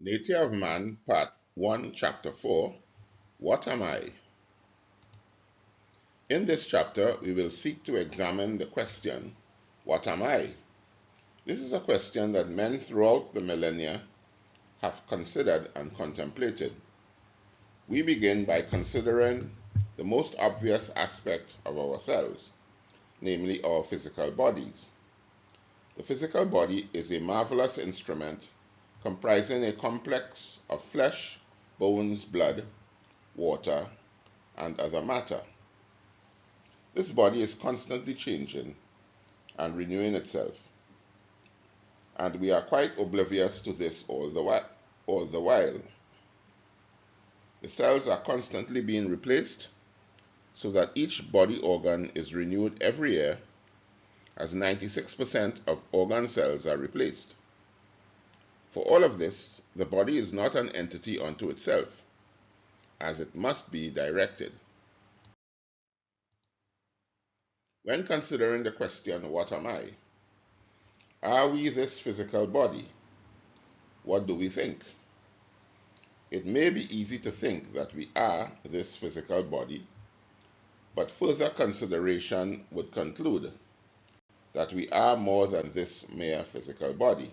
Nature of Man, Part 1, Chapter 4, What Am I? In this chapter, we will seek to examine the question, What am I? This is a question that men throughout the millennia have considered and contemplated. We begin by considering the most obvious aspect of ourselves, namely our physical bodies. The physical body is a marvelous instrument comprising a complex of flesh, bones, blood, water, and other matter. This body is constantly changing and renewing itself, and we are quite oblivious to this all the while. The cells are constantly being replaced so that each body organ is renewed every year, as 96% of organ cells are replaced. For all of this, the body is not an entity unto itself, as it must be directed. When considering the question, what am I? Are we this physical body? What do we think? It may be easy to think that we are this physical body, but further consideration would conclude that we are more than this mere physical body.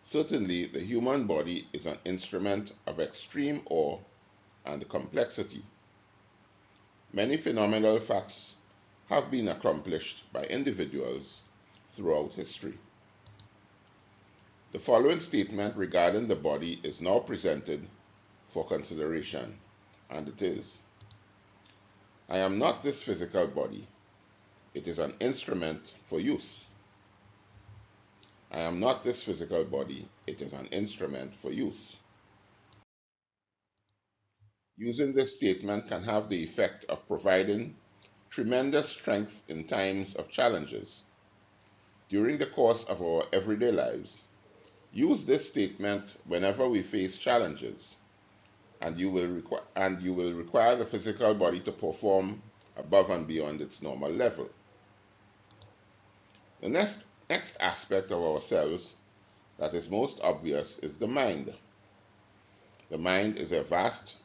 Certainly, the human body is an instrument of extreme awe and complexity. Many phenomenal facts have been accomplished by individuals throughout history. The following statement regarding the body is now presented for consideration, and it is, I am not this physical body. It is an instrument for use. I am not this physical body. It is an instrument for use. Using this statement can have the effect of providing tremendous strength in times of challenges. During the course of our everyday lives, use this statement whenever we face challenges, and you will require the physical body to perform above and beyond its normal level. The next aspect of ourselves that is most obvious is the mind. The mind is a vast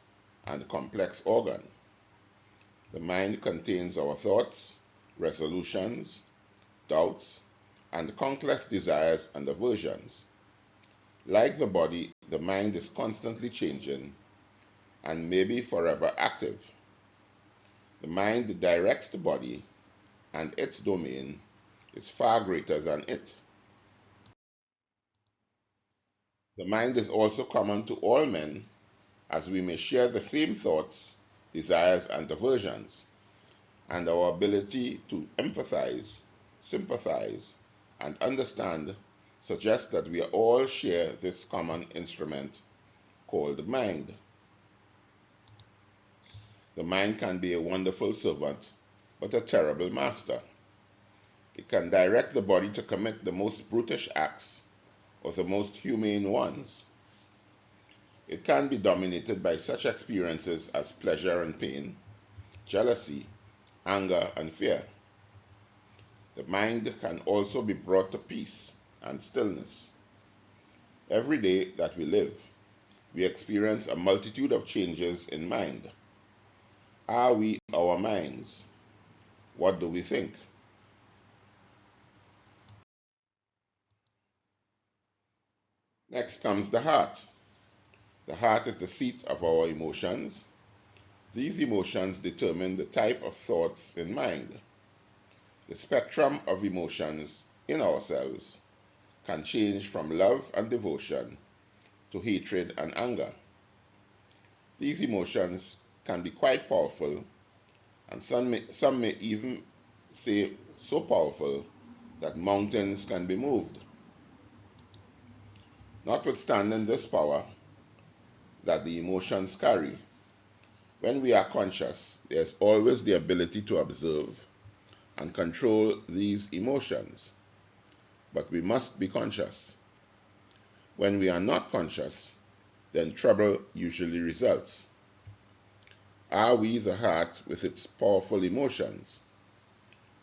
and complex organ. The mind contains our thoughts, resolutions, doubts, and countless desires and aversions. Like the body, the mind is constantly changing and may be forever active. The mind directs the body, and its domain is far greater than it. The mind is also common to all men, as we may share the same thoughts, desires, and aversions, and our ability to empathize, sympathize, and understand suggests that we all share this common instrument called mind. The mind can be a wonderful servant, but a terrible master. It can direct the body to commit the most brutish acts or the most humane ones. It can be dominated by such experiences as pleasure and pain, jealousy, anger, and fear. The mind can also be brought to peace and stillness. Every day that we live, we experience a multitude of changes in mind. Are we our minds? What do we think? Next comes the heart. The heart is the seat of our emotions. These emotions determine the type of thoughts in mind. The spectrum of emotions in ourselves can change from love and devotion to hatred and anger. These emotions can be quite powerful, and some may even say so powerful that mountains can be moved. Notwithstanding this power that the emotions carry, when we are conscious, there's always the ability to observe and control these emotions, but we must be conscious. When we are not conscious, then trouble usually results. Are we the heart with its powerful emotions?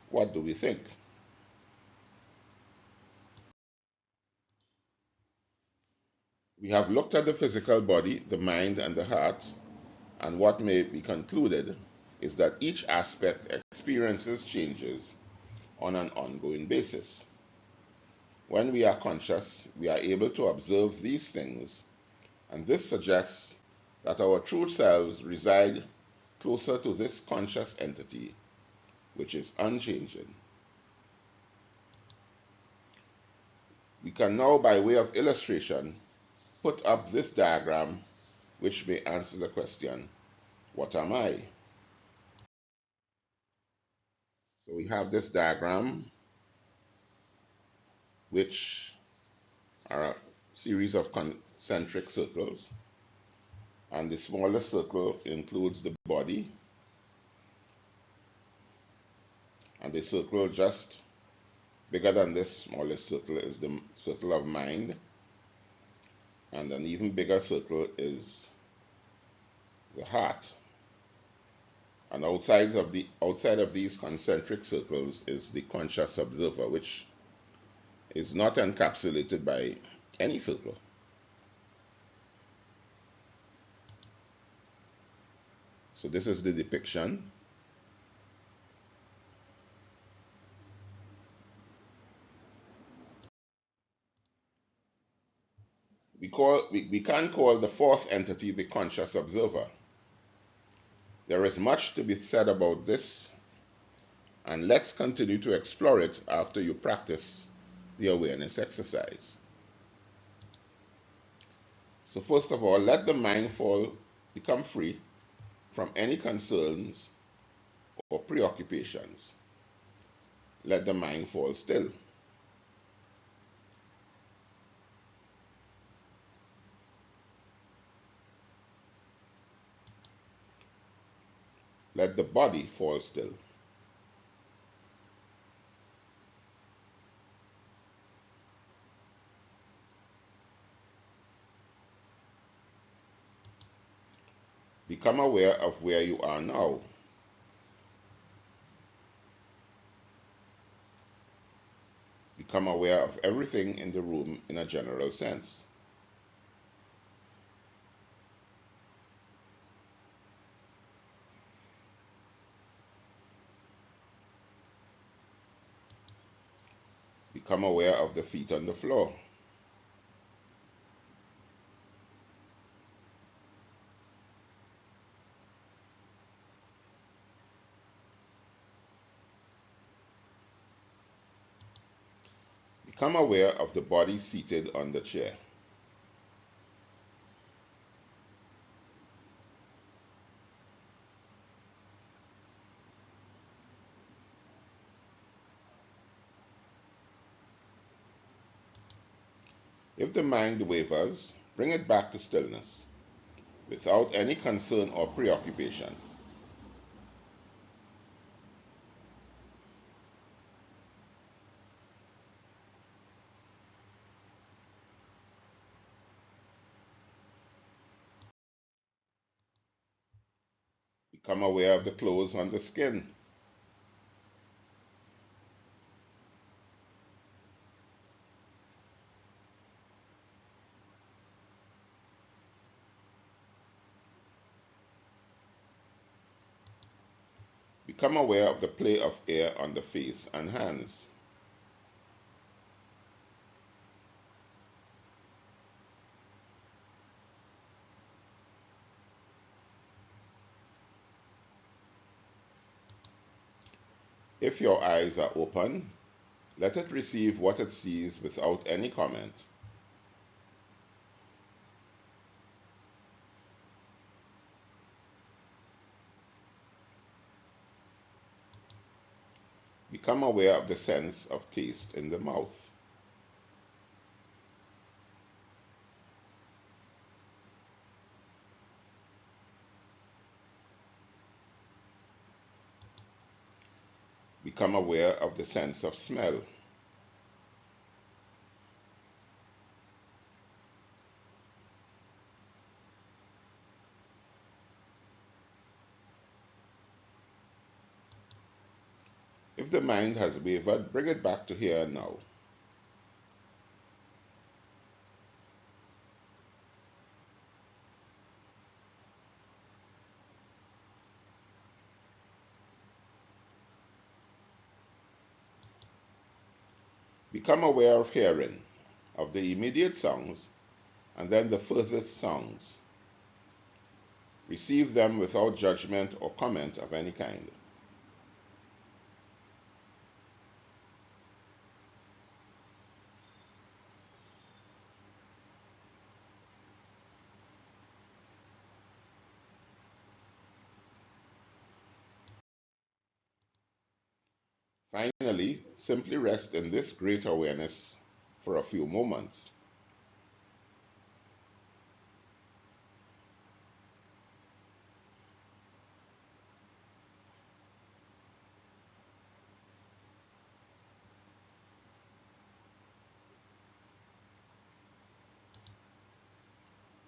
What do we think? We have looked at the physical body, the mind, and the heart, and what may be concluded is that each aspect experiences changes on an ongoing basis. When we are conscious, we are able to observe these things, and this suggests that our true selves reside closer to this conscious entity, which is unchanging. We can now, by way of illustration, put up this diagram which may answer the question, what am I? So we have this diagram which are a series of concentric circles, and the smallest circle includes the body, and the circle just bigger than this smallest circle is the circle of mind, and an even bigger circle is the heart. And outside of these concentric circles is the conscious observer, which is not encapsulated by any circle. So this is the depiction. We can call the fourth entity the conscious observer. There is much to be said about this, and let's continue to explore it after you practice the awareness exercise. So first of all, let the mind become free from any concerns or preoccupations. Let the mind fall still. Let the body fall still. Become aware of where you are now. Become aware of everything in the room in a general sense. Become aware of the feet on the floor. Become aware of the body seated on the chair. If the mind wavers, bring it back to stillness, without any concern or preoccupation. Become aware of the clothes on the skin. Become aware of the play of air on the face and hands. If your eyes are open, let it receive what it sees without any comment. Become aware of the sense of taste in the mouth. Become aware of the sense of smell. If the mind has wavered, bring it back to here and now. Become aware of hearing, of the immediate sounds, and then the furthest sounds. Receive them without judgment or comment of any kind. Finally, simply rest in this great awareness for a few moments.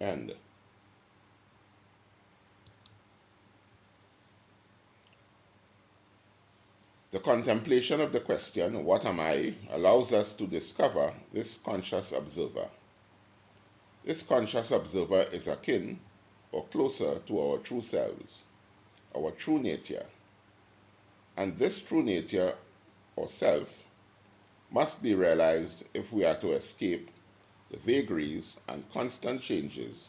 End. The contemplation of the question, what am I, allows us to discover this conscious observer. This conscious observer is akin or closer to our true selves, our true nature. And this true nature or self must be realized if we are to escape the vagaries and constant changes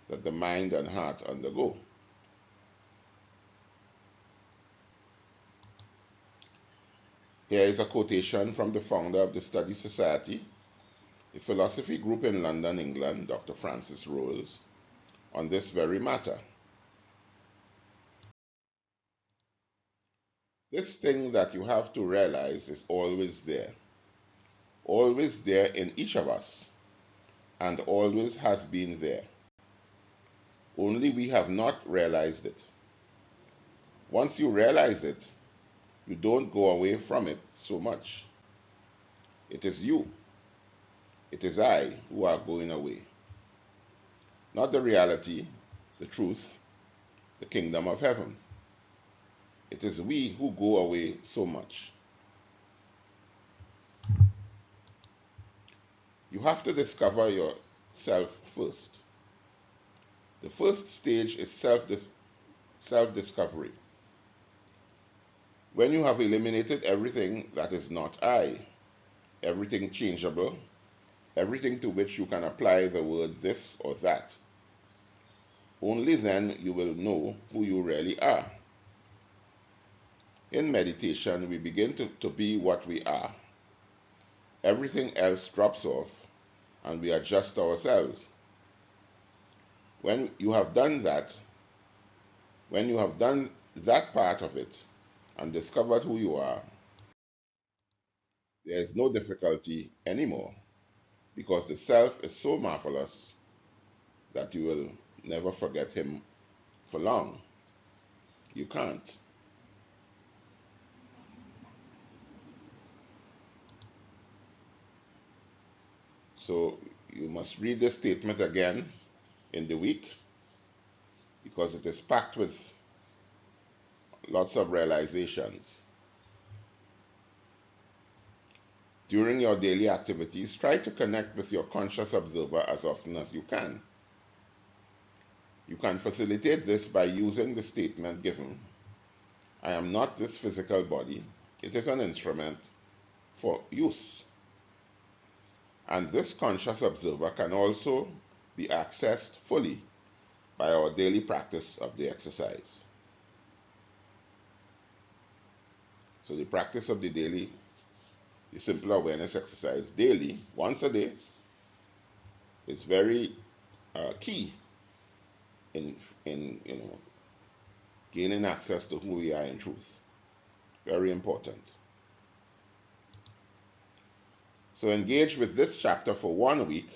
that the mind and heart undergo. Here is a quotation from the founder of the Study Society, a philosophy group in London, England, Dr. Francis Rolls, on this very matter. This thing that you have to realize is always there in each of us, and always has been there. Only we have not realized it. Once you realize it, you don't go away from it so much. It is you, it is I who are going away. Not the reality, the truth, the kingdom of heaven. It is we who go away so much. You have to discover yourself first. The first stage is self-discovery. When you have eliminated everything that is not I, everything changeable, everything to which you can apply the word this or that, only then you will know who you really are. In meditation, we begin to be what we are. Everything else drops off, and we adjust ourselves. When you have done that part of it and discovered who you are, there is no difficulty anymore, because the self is so marvelous that you will never forget him for long. You can't. So you must read this statement again in the week, because it is packed with lots of realizations. During your daily activities, try to connect with your conscious observer as often as you can. You can facilitate this by using the statement given, I am not this physical body, it is an instrument for use. And this conscious observer can also be accessed fully by our daily practice of the exercise. So the practice of the simple awareness exercise daily, once a day, is very key in gaining access to who we are in truth. Very important. So engage with this chapter for 1 week.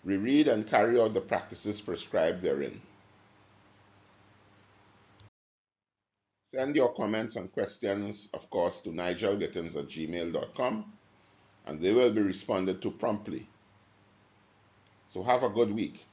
Reread and carry out the practices prescribed therein. Send your comments and questions, of course, to nigelgittins@gmail.com, and they will be responded to promptly. So have a good week.